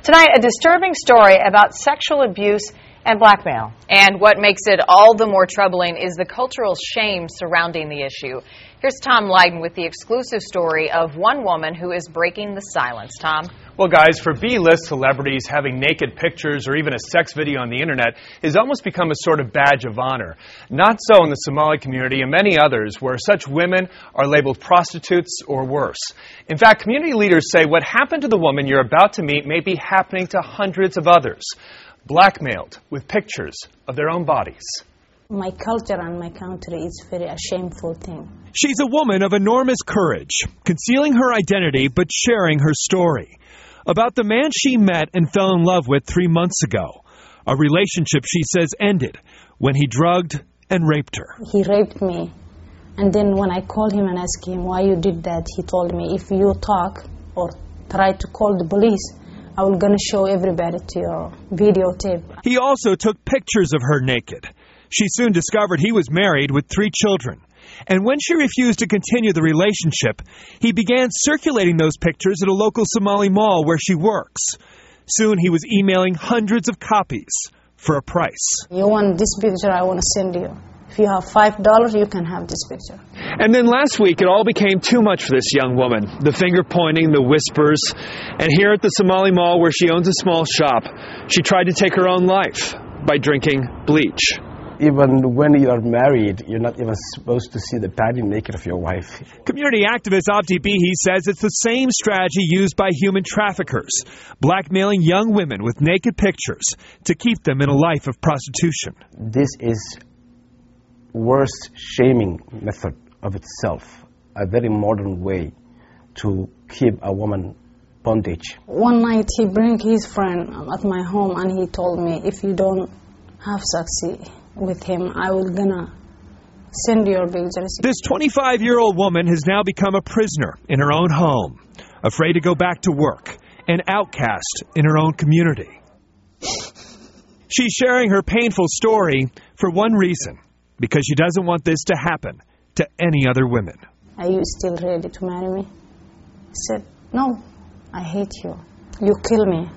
Tonight, a disturbing story about sexual abuse and blackmail. And what makes it all the more troubling is the cultural shame surrounding the issue. Here's Tom Lydon with the exclusive story of one woman who is breaking the silence. Tom? Well, guys, for B-list celebrities, having naked pictures or even a sex video on the internet has almost become a sort of badge of honor. Not so in the Somali community and many others, where such women are labeled prostitutes or worse. In fact, community leaders say what happened to the woman you're about to meet may be happening to hundreds of others, blackmailed with pictures of their own bodies. My culture and my country is very a shameful thing. She's a woman of enormous courage, concealing her identity but sharing her story about the man she met and fell in love with 3 months ago. A relationship she says ended when he drugged and raped her. He raped me. And then when I called him and asked him why you did that, he told me, if you talk or try to call the police, I will gonna show everybody to your videotape. He also took pictures of her naked. She soon discovered he was married with 3 children. And when she refused to continue the relationship, he began circulating those pictures at a local Somali mall where she works. Soon he was emailing hundreds of copies for a price. You want this picture, I want to send you. If you have $5, you can have this picture. And then last week, it all became too much for this young woman. The finger pointing, the whispers. And here at the Somali mall where she owns a small shop, she tried to take her own life by drinking bleach. Even when you are married, you're not even supposed to see the panty naked of your wife. Community activist Abdi Bihi says it's the same strategy used by human traffickers, blackmailing young women with naked pictures to keep them in a life of prostitution. This is worst shaming method of itself, a very modern way to keep a woman bondage. One night he bring his friend at my home and he told me, if you don't have sex with him, I will gonna send your pictures. This 25-year-old woman has now become a prisoner in her own home, afraid to go back to work, an outcast in her own community. She's sharing her painful story for one reason, because she doesn't want this to happen to any other women. Are you still ready to marry me? I said, no, I hate you. You kill me.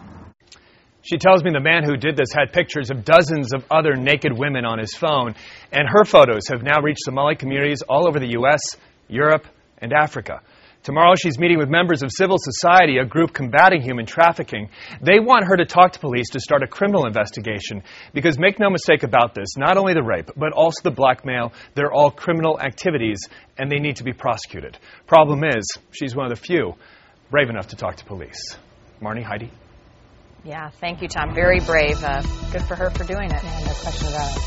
She tells me the man who did this had pictures of dozens of other naked women on his phone, and her photos have now reached Somali communities all over the U.S., Europe, and Africa. Tomorrow she's meeting with members of civil society, a group combating human trafficking. They want her to talk to police to start a criminal investigation, because make no mistake about this, not only the rape, but also the blackmail, they're all criminal activities, and they need to be prosecuted. Problem is, she's one of the few brave enough to talk to police. Marnie, Heidi? Yeah, thank you, Tom. Very brave. Good for her for doing it. Yeah, no question about it.